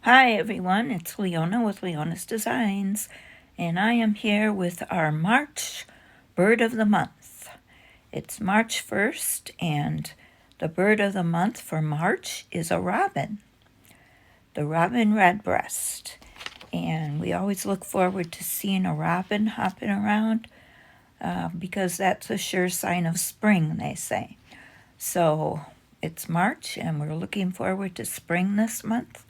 Hi everyone, it's Leona with Leona's Designs, and I am here with our March Bird of the Month. It's March 1st, and the bird of the month for March is a robin, the robin redbreast. And we always look forward to seeing a robin hopping around because that's a sure sign of spring, they say. So it's March, and we're looking forward to spring this month.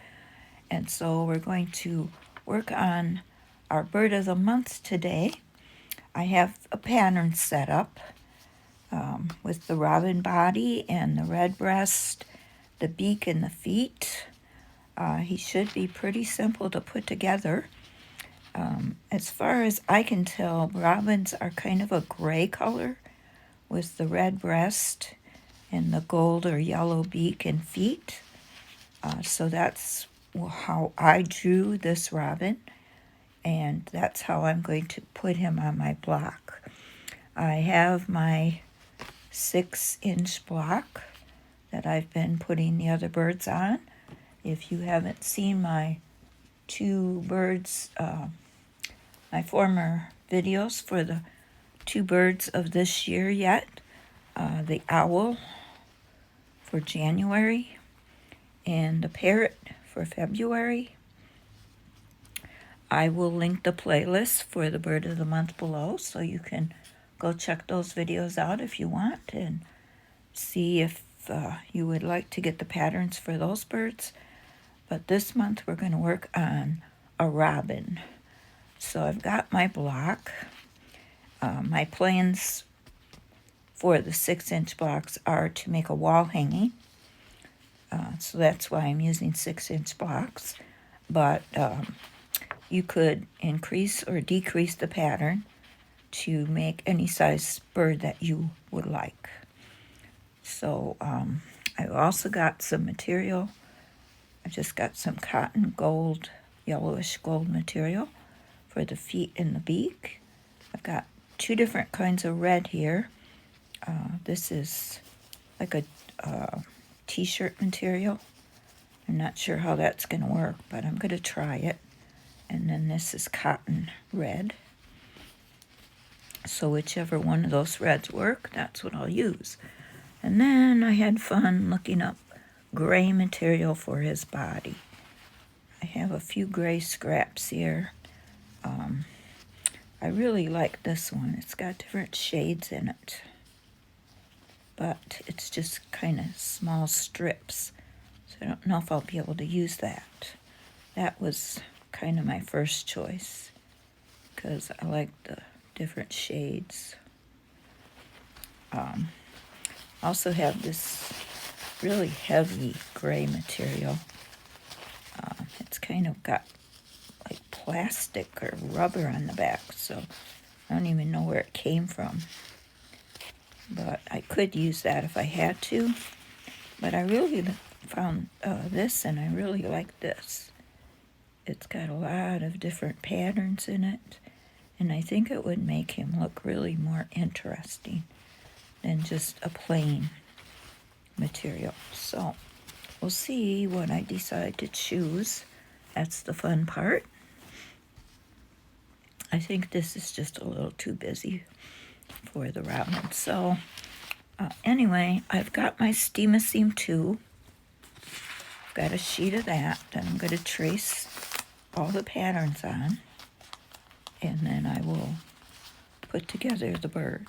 And so we're going to work on our bird of the month today. I have a pattern set up with the robin body and the redbreast, the beak and the feet. He should be pretty simple to put together. As far as I can tell, robins are kind of a gray color with the red breast and the gold or yellow beak and feet. So that's how I drew this robin, and that's how I'm going to put him on my block. I have my 6-inch block that I've been putting the other birds on. If you haven't seen my two birds, my former videos for the two birds of this year yet, the owl for January and the parrot for February. I will link the playlist for the bird of the month below, so you can go check those videos out if you want and see if you would like to get the patterns for those birds. But this month we're going to work on a robin. So I've got my block. My plans for the 6-inch blocks are to make a wall hanging. So that's why I'm using 6-inch blocks. But you could increase or decrease the pattern to make any size bird that you would like. So I've also got some material. I just got some cotton gold, yellowish gold material for the feet and the beak. I've got two different kinds of red here. This is like a t-shirt material. I'm not sure how that's going to work, but I'm going to try it. And then this is cotton red. So whichever one of those reds work, that's what I'll use. And then I had fun looking up gray material for his body. I have a few gray scraps here. I really like this one. It's got different shades in it, but it's just kind of small strips. So I don't know if I'll be able to use that. That was kind of my first choice because I like the different shades. Also have this really heavy gray material. It's kind of got like plastic or rubber on the back, so I don't even know where it came from. But I could use that if I had to. But I really found this, and I really like this. It's got a lot of different patterns in it, and I think it would make him look really more interesting than just a plain material. So we'll see what I decide to choose. That's the fun part. I think this is just a little too busy for the robin. So anyway, I've got my Steam-A-Seam 2. I've got a sheet of that that I'm going to trace all the patterns on, and then I will put together the bird.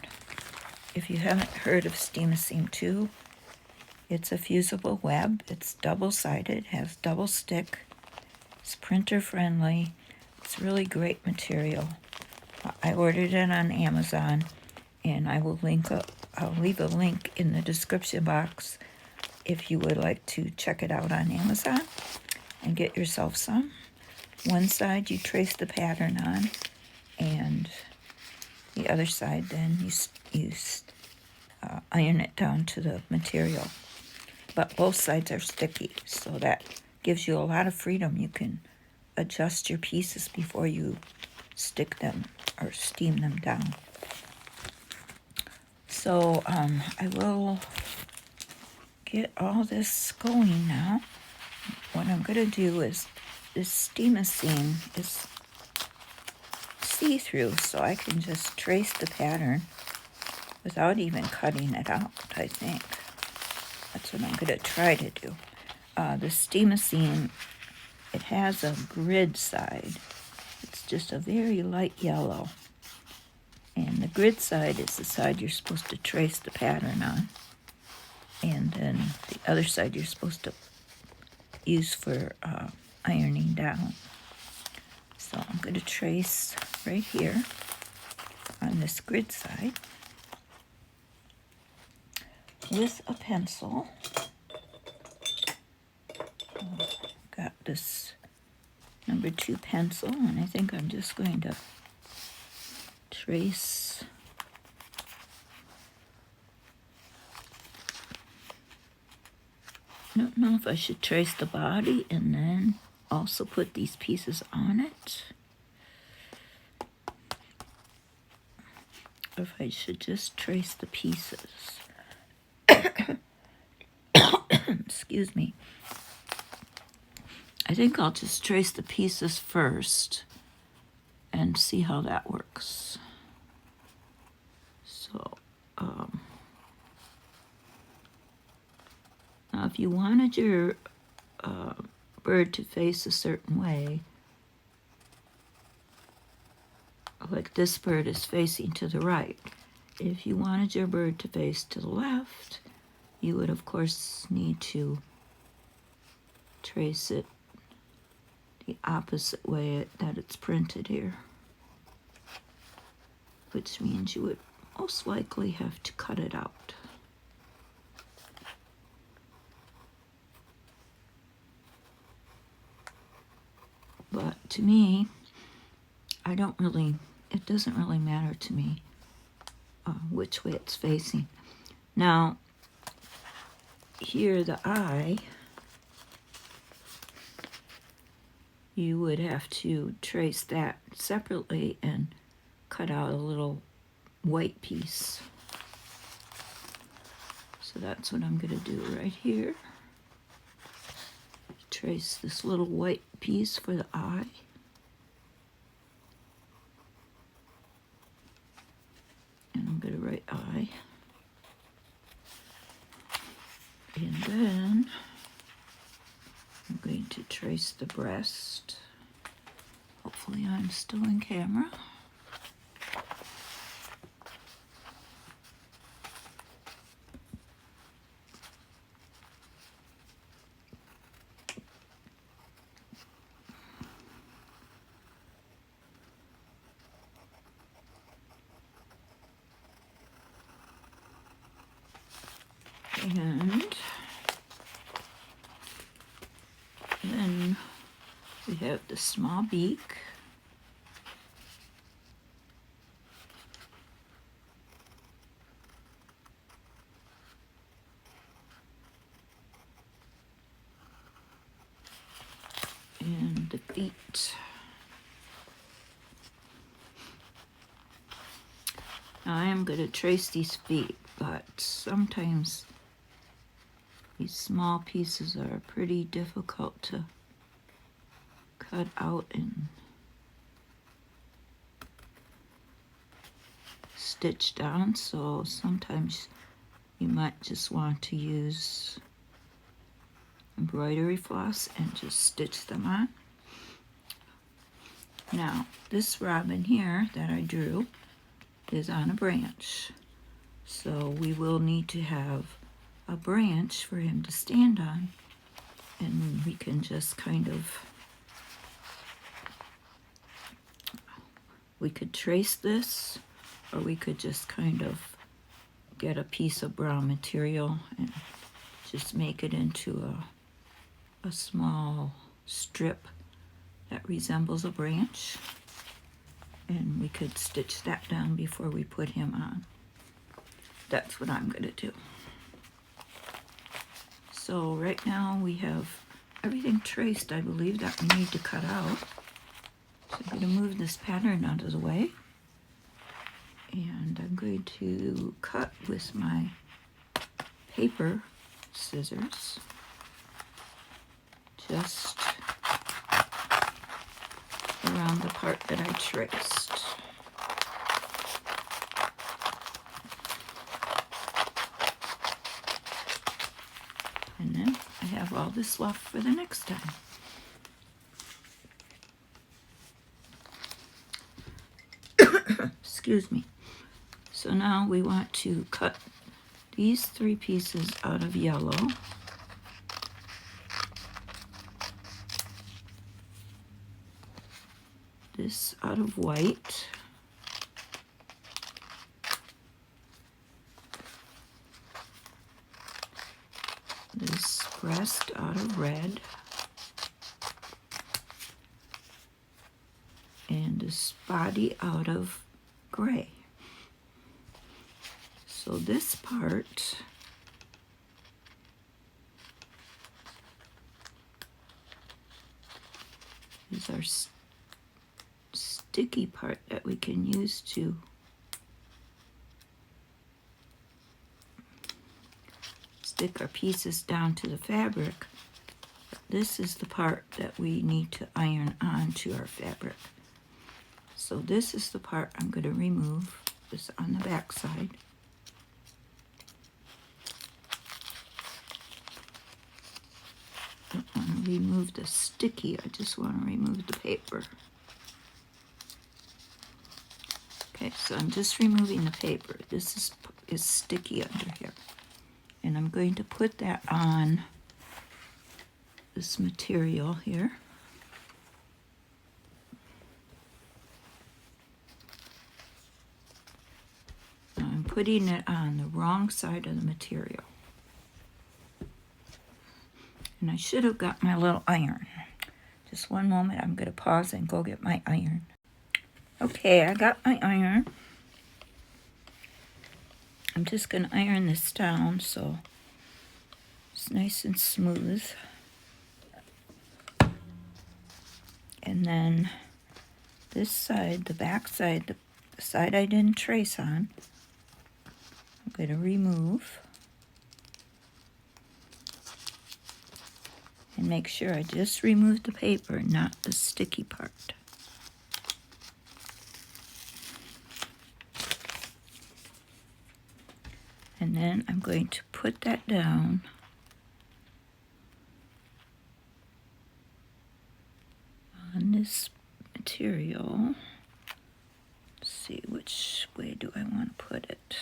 If you haven't heard of Steam-A-Seam 2, it's a fusible web. It's double-sided, has double stick. It's printer friendly. It's really great material. I ordered it on Amazon, and I'll leave a link in the description box if you would like to check it out on Amazon and get yourself some. One side you trace the pattern on, and the other side then you iron it down to the material. But both sides are sticky, so that gives you a lot of freedom. You can adjust your pieces before you stick them or steam them down. So I will get all this going now. What I'm going to do is this steamosine is see-through, so I can just trace the pattern without even cutting it out, I think. That's what I'm going to try to do. The steamosine, it has a grid side. It's just a very light yellow. And the grid side is the side you're supposed to trace the pattern on. And then the other side you're supposed to use for ironing down. So I'm going to trace right here on this grid side with a pencil. Got this number 2 pencil, and I think I'm just going to trace I don't know if I should trace the body and then also put these pieces on it, or if I should just trace the pieces. Excuse me. I think I'll just trace the pieces first and see how that works. So, now if you wanted your bird to face a certain way, like this bird is facing to the right, if you wanted your bird to face to the left, you would of course need to trace it the opposite way that it's printed here, which means you would most likely have to cut it out. But to me, it doesn't really matter to me which way it's facing. Now, here the eye, you would have to trace that separately and cut out a little white piece. So that's what I'm going to do right here. Trace this little white piece for the eye. And I'm going to write eye. And then I'm going to trace the breast. Hopefully I'm still in camera. And then we have the small beak. And the feet. Now I am going to trace these feet, but sometimes these small pieces are pretty difficult to cut out and stitch down, so sometimes you might just want to use embroidery floss and just stitch them on. Now, this robin here that I drew is on a branch, so we will need to have a branch for him to stand on, and we can just we could trace this, or we could just get a piece of brown material and just make it into a small strip that resembles a branch, and we could stitch that down before we put him on. That's what I'm going to do. So right now we have everything traced, I believe, that we need to cut out. So I'm going to move this pattern out of the way, and I'm going to cut with my paper scissors. Just around the part that I traced. And then I have all this left for the next time. Excuse me. So now we want to cut these 3 pieces out of yellow. This out of white. This breast out of red. And this body out of gray. So this part is our sticky part that we can use to stick our pieces down to the fabric. This is the part that we need to iron onto our fabric. So this is the part I'm going to remove, this on the back side. I don't want to remove the sticky, I just want to remove the paper. Okay, so I'm just removing the paper. This is sticky under here. And I'm going to put that on this material here. Now I'm putting it on the wrong side of the material. And I should have got my little iron. Just one moment, I'm going to pause and go get my iron. Okay, I got my iron. I'm just going to iron this down so it's nice and smooth. And then this side, the back side, the side I didn't trace on, I'm going to remove. And make sure I just remove the paper, not the sticky part. And then I'm going to put that down on this material. Let's see, which way do I want to put it?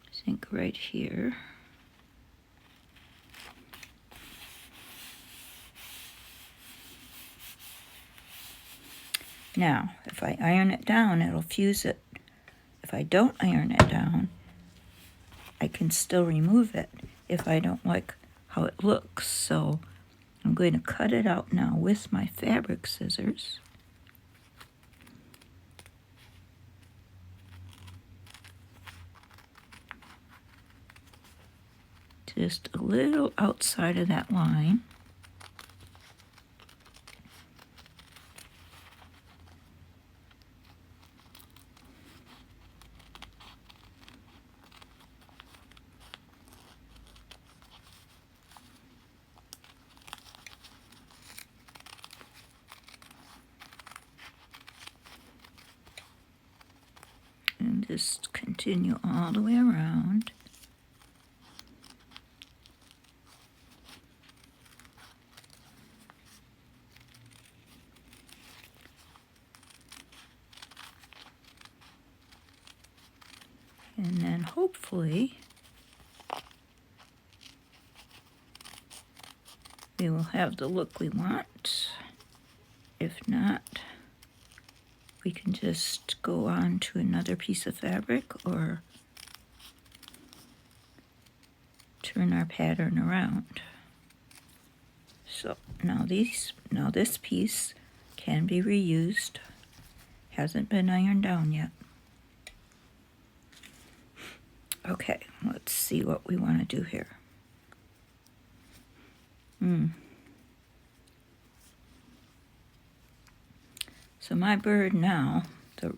I think right here. Now, if I iron it down, it'll fuse it. If I don't iron it down, I can still remove it if I don't like how it looks. So I'm going to cut it out now with my fabric scissors. Just a little outside of that line. And just continue all the way around. And then hopefully we will have the look we want. If not, we can just go on to another piece of fabric or turn our pattern around. So now this piece can be reused. Hasn't been ironed down yet. Okay, let's see what we want to do here. So my bird now, the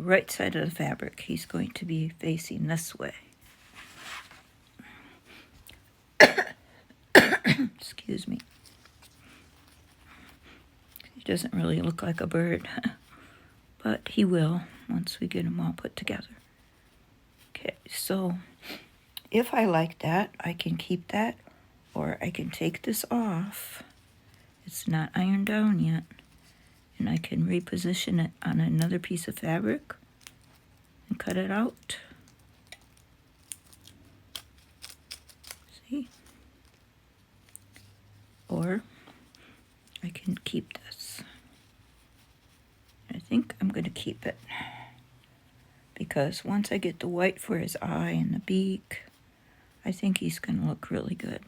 right side of the fabric, he's going to be facing this way. Excuse me. He doesn't really look like a bird, but he will once we get him all put together. Okay, so if I like that, I can keep that, or I can take this off. It's not ironed down yet, and I can reposition it on another piece of fabric and cut it out. See? Or I can keep this. I think I'm going to keep it, because once I get the white for his eye and the beak, I think he's going to look really good.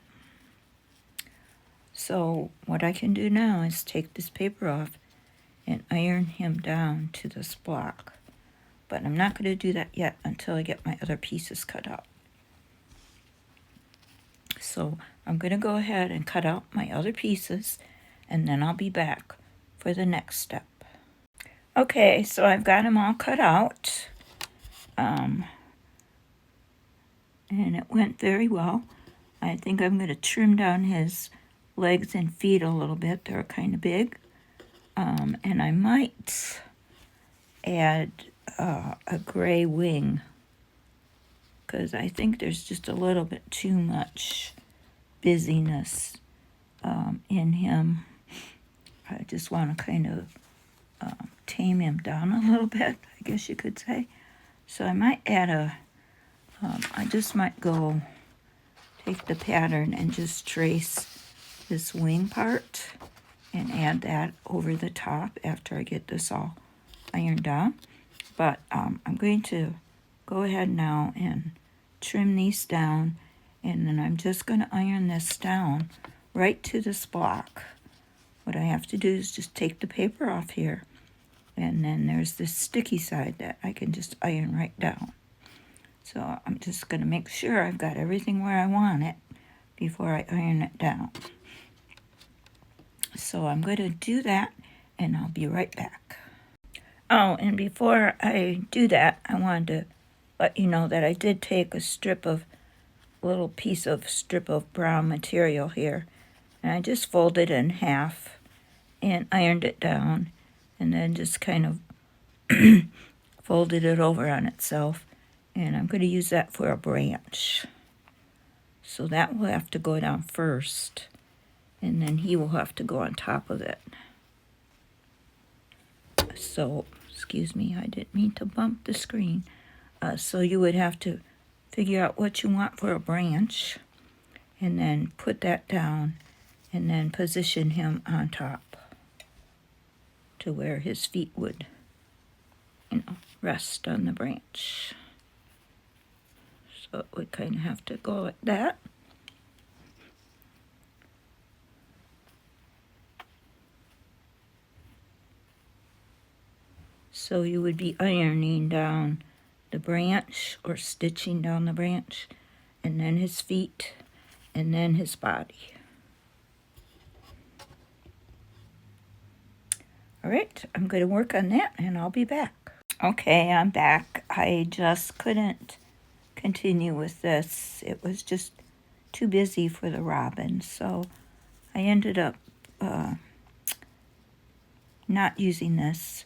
So what I can do now is take this paper off and iron him down to this block. But I'm not going to do that yet until I get my other pieces cut out. So I'm going to go ahead and cut out my other pieces, and then I'll be back for the next step. Okay, so I've got them all cut out. And it went very well. I think I'm going to trim down his legs and feet a little bit. They're kind of big. And I might add a gray wing, because I think there's just a little bit too much busyness in him. I just want to kind of tame him down a little bit, I guess you could say. So I might add I just might go take the pattern and just trace this wing part and add that over the top after I get this all ironed down. But I'm going to go ahead now and trim these down, and then I'm just going to iron this down right to this block. What I have to do is just take the paper off here, and then there's this sticky side that I can just iron right down. So I'm just going to make sure I've got everything where I want it before I iron it down. So I'm going to do that, and I'll be right back. Oh, and before I do that, I wanted to let you know that I did take a little piece of strip of brown material here, and I just folded it in half and ironed it down, and then just kind of folded it over on itself. And I'm going to use that for a branch. So that will have to go down first, and then he will have to go on top of it. So, excuse me, I didn't mean to bump the screen. So you would have to figure out what you want for a branch, and then put that down, and then position him on top to where his feet would, rest on the branch. So it would kind of have to go like that. So you would be ironing down the branch, or stitching down the branch, and then his feet, and then his body. All right, I'm going to work on that, and I'll be back. Okay, I'm back. I just couldn't continue with this. It was just too busy for the robin, so I ended up not using this,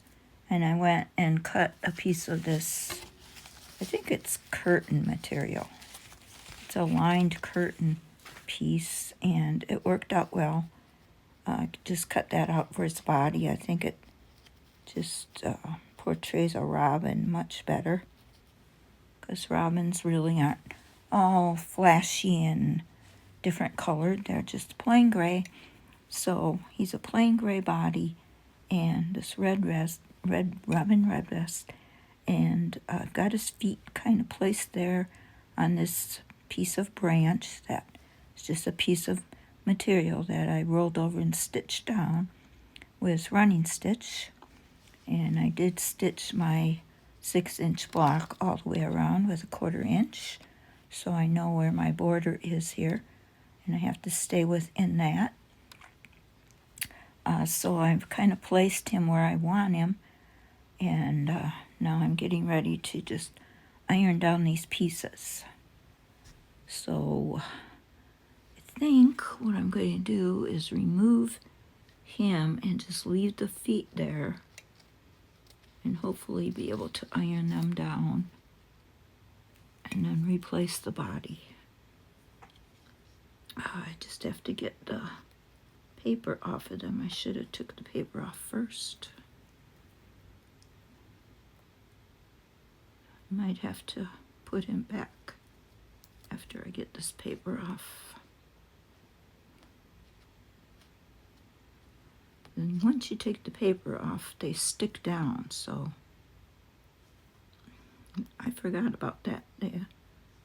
and I went and cut a piece of this. I think it's curtain material. It's a lined curtain piece, and it worked out well. Just cut that out for his body. I think it just portrays a robin much better, because robins really aren't all flashy and different colored. They're just plain gray. So he's a plain gray body, and this red robin red vest, and I've got his feet kind of placed there on this piece of branch that is just a piece of material that I rolled over and stitched down with running stitch. And I did stitch my 6-inch block all the way around with a 1/4 inch, so I know where my border is here, and I have to stay within that. So I've kind of placed him where I want him, and now I'm getting ready to just iron down these pieces. So I think what I'm going to do is remove him and just leave the feet there and hopefully be able to iron them down and then replace the body. I just have to get the paper off of them. I should have took the paper off first. Might have to put him back after I get this paper off. And once you take the paper off, they stick down, so I forgot about that.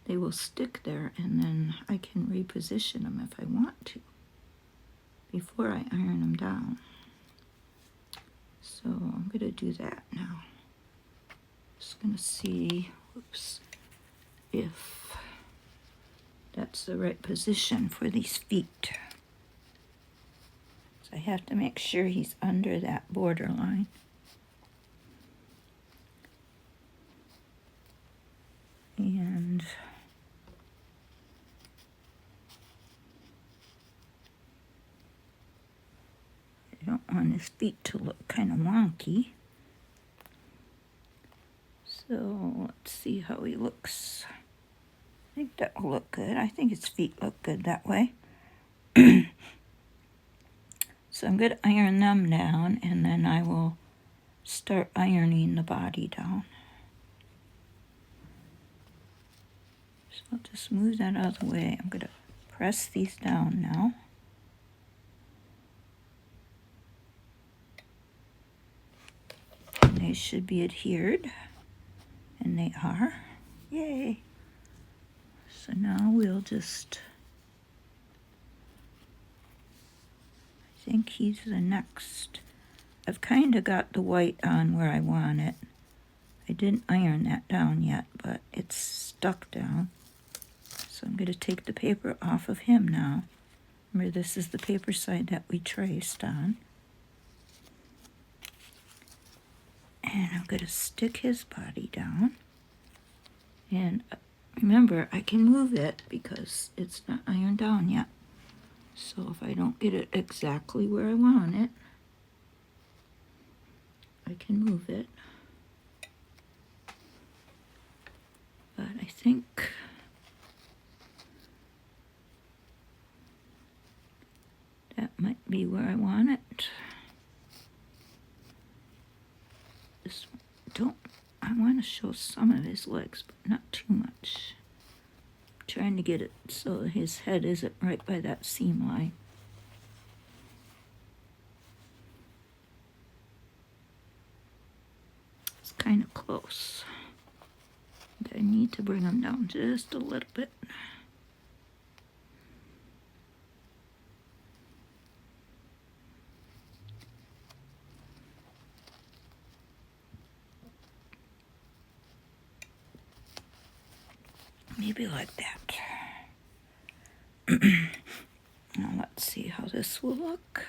They will stick there, and then I can reposition them if I want to before I iron them down. So I'm going to do that now. Just going to see, if that's the right position for these feet. So I have to make sure he's under that borderline. And I don't want his feet to look kind of wonky. So let's see how he looks. I think that will look good. I think his feet look good that way. So I'm going to iron them down, and then I will start ironing the body down. So I'll just move that out of the way. I'm going to press these down now. And they should be adhered. And they are. Yay! So now we'll just, I think he's the next. I've kind of got the white on where I want it. I didn't iron that down yet, but it's stuck down. So I'm going to take the paper off of him now. Remember, this is the paper side that we traced on. And I'm going to stick his body down. And remember, I can move it because it's not ironed down yet. So if I don't get it exactly where I want it, I can move it. But I think that might be where I want it. Just I want to show some of his legs, but not too much. I'm trying to get it so his head isn't right by that seam line. It's kind of close. I need to bring him down just a little bit. Maybe like that. Now let's see how this will look.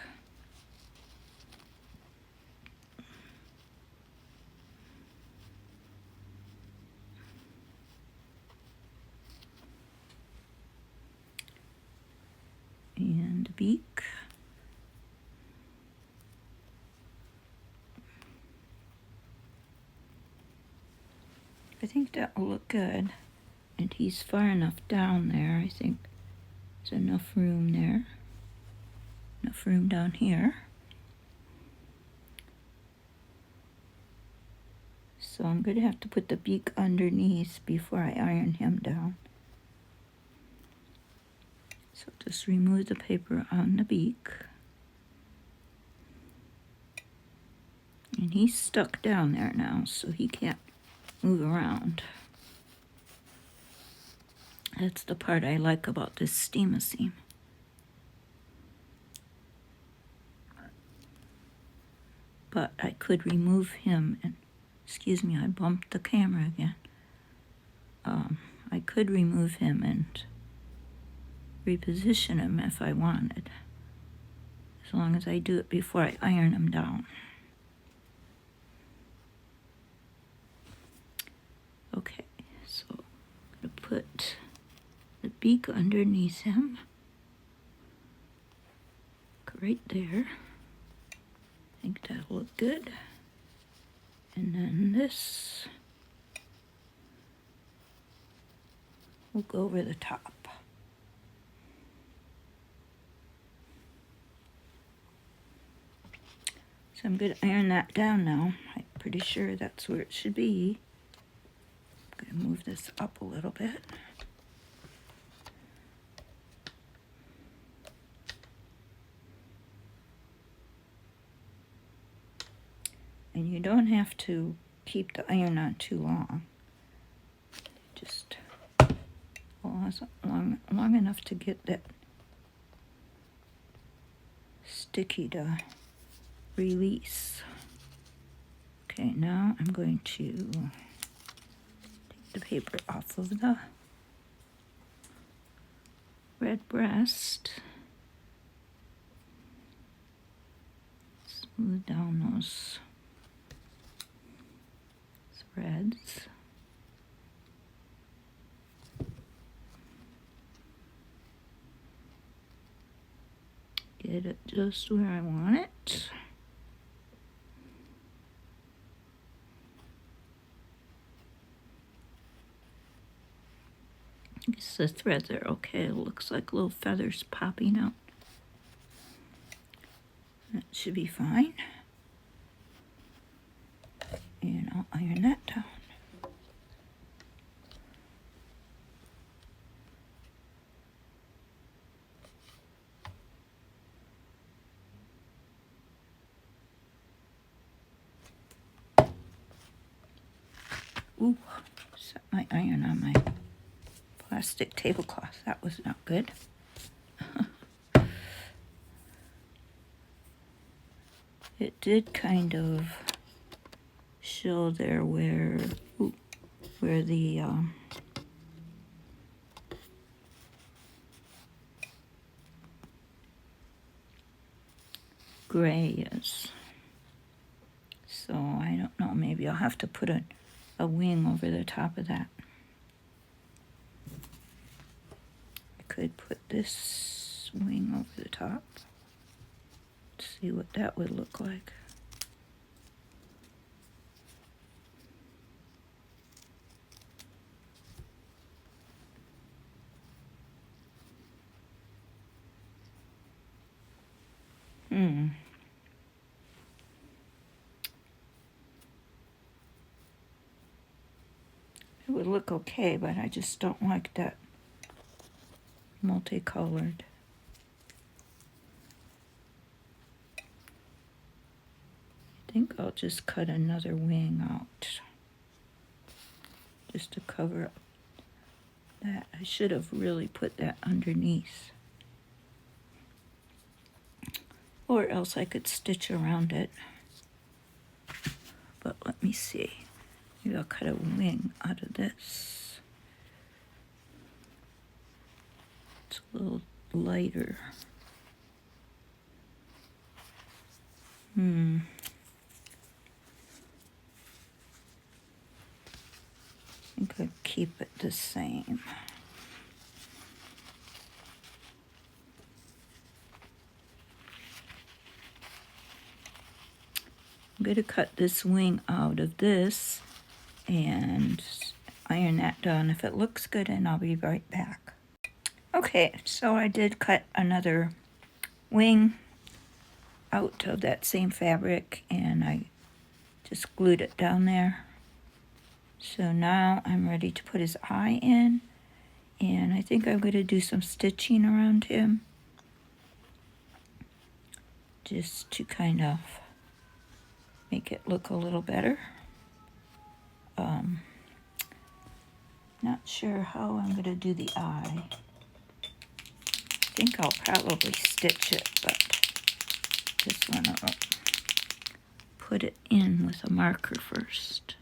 And beak. I think that will look good. And he's far enough down there. I think there's enough room there. Enough room down here. So I'm going to have to put the beak underneath before I iron him down. So just remove the paper on the beak. And he's stuck down there now, so he can't move around. That's the part I like about this steam-a-seam. But I could remove him and, excuse me, I bumped the camera again. I could remove him and reposition him if I wanted, as long as I do it before I iron him down. Okay, so I'm going to put the beak underneath him, right there. think that'll look good. And then this will go over the top. So I'm going to iron that down now. I'm pretty sure that's where it should be. I'm going to move this up a little bit. And you don't have to keep the iron on too long. Just long enough to get that sticky to release. Okay, now I'm going to take the paper off of the red breast. Smooth down those threads. Get it just where I want it. I guess the threads are okay. It looks like little feathers popping out. That should be fine. And I'll iron that down. Ooh, set my iron on my plastic tablecloth. That was not good. It did kind of show there where the gray is. So I don't know, maybe I'll have to put a wing over the top of that. I could put this wing over the top. See what that would look like. It would look okay, but I just don't like that multicolored. I think I'll just cut another wing out just to cover up that. I should have really put that underneath. Or else I could stitch around it. But let me see. Maybe I'll cut a wing out of this. It's a little lighter. I think I'd keep it the same. I'm going to cut this wing out of this and iron that down. If it looks good, and I'll be right back. Okay, so I did cut another wing out of that same fabric, and I just glued it down there. So now I'm ready to put his eye in, and I think I'm going to do some stitching around him just to kind of make it look a little better. Not sure how I'm going to do the eye. I think I'll probably stitch it, but just want to put it in with a marker first.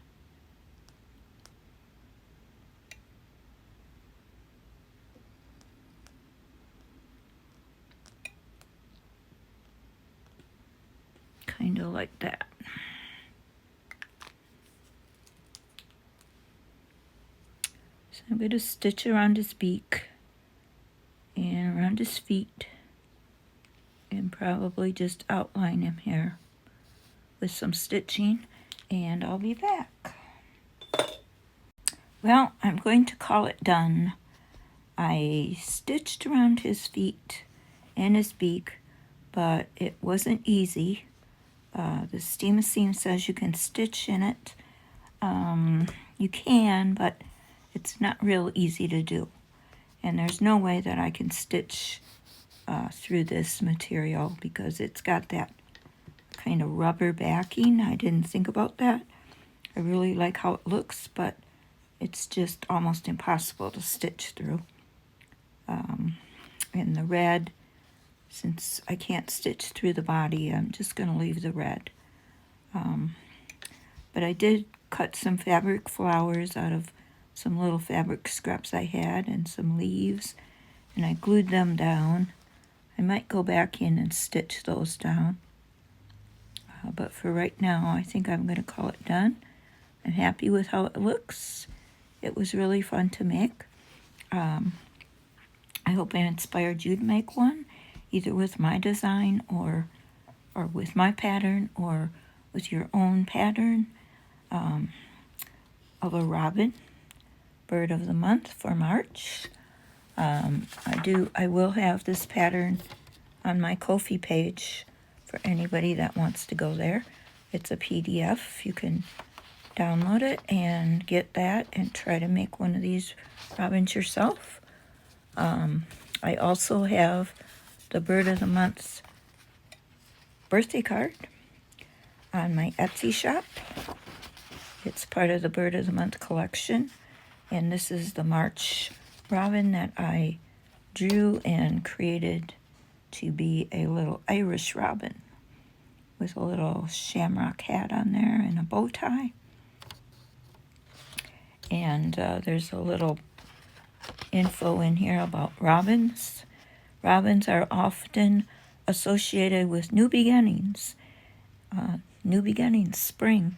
Kind of like that. So I'm going to stitch around his beak and around his feet and probably just outline him here with some stitching, and I'll be back. Well, I'm going to call it done. I stitched around his feet and his beak, but it wasn't easy. The steam seam says you can stitch in it. You can, but it's not real easy to do. And there's no way that I can stitch through this material because it's got that kind of rubber backing. I didn't think about that. I really like how it looks, but it's just almost impossible to stitch through. And the red, since I can't stitch through the body, I'm just going to leave the red. But I did cut some fabric flowers out of some little fabric scraps I had and some leaves, and I glued them down. I might go back in and stitch those down. But for right now, I think I'm going to call it done. I'm happy with how it looks. It was really fun to make. I hope I inspired you to make one, either with my design or with my pattern or with your own pattern of a robin, bird of the month for March. I will have this pattern on my Ko-fi page for anybody that wants to go there. It's a PDF. You can download it and get that and try to make one of these robins yourself. I also have the Bird of the Month birthday card on my Etsy shop. It's part of the Bird of the Month collection, and this is the March robin that I drew and created to be a little Irish robin with a little shamrock hat on there and a bow tie. And there's a little info in here about robins. Robins are often associated with new beginnings, spring,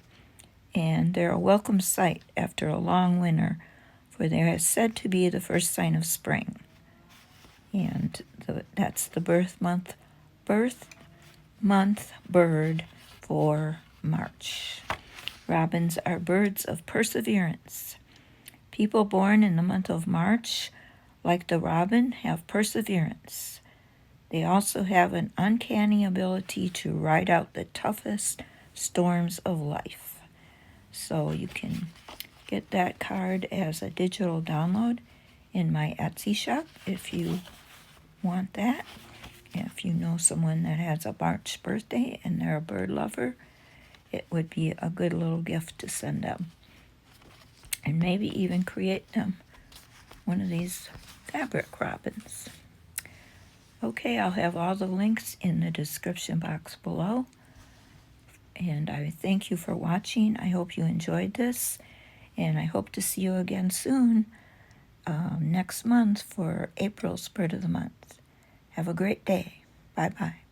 and they're a welcome sight after a long winter, for they are said to be the first sign of spring. And that's the birth month bird for March. Robins are birds of perseverance. People born in the month of March, like the robin, have perseverance. They also have an uncanny ability to ride out the toughest storms of life. So you can get that card as a digital download in my Etsy shop if you want that. If you know someone that has a March birthday and they're a bird lover, it would be a good little gift to send them. And maybe even create them one of these fabric robins. Okay, I'll have all the links in the description box below. And I thank you for watching. I hope you enjoyed this. And I hope to see you again soon, next month for April's Bird of the Month. Have a great day. Bye-bye.